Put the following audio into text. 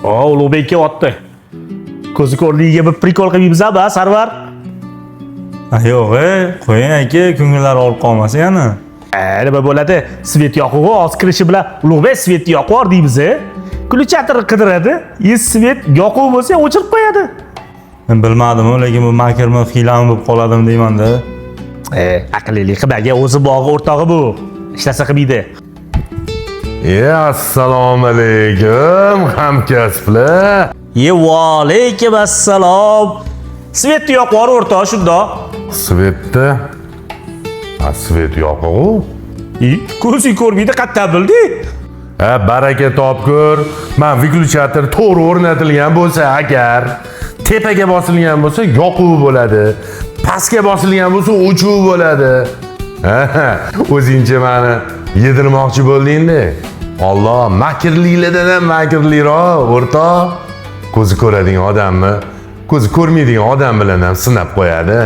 Ulug'bek kelyapti. Ko'zi ko'rligiga bir prikol qilibmiz-a, Sarvar? Yo'q, qo'ying aka, ko'ngillari olib qolmasa yana. Nima bo'ladi? Svet yoqug'i oz kirishi bilan Ulug'bek svet yoqvar deymiz. Kulchatir qidiradi. Svet yoquv bo'lsa o'chirib qo'yadi. Men bilmadim, lekin bu makrmi, hiylami bo'lib qoladimi deyman-da. Aqlli qibaga o'zi bog'i o'rtog'i bu. Ishlasa qilmaydi. Assalomu alaykum hamkasblar. Va alaykum assalom. Svet yoqvar o'rtoq shundoq. Svetda svet yoqig'u. Ko'zing ko'rmaydi, qayerdan bilding? Baraka topkur. Men vyuglchatir to'g'ri o'rnatilgan bo'lsa agar tepaga bosilgan bo'lsa yoquv bo'ladi. Pastga bosilgan bo'lsa o'chuv bo'ladi. O'zingcha meni yedirmoqchi bo'lding-da. Alloh, makrlilardan ham makrliroq, o'rtoq. Ko'zi ko'radigan odamni ko'zi ko'rmaydigan odam bilan ham sinab qo'yadi.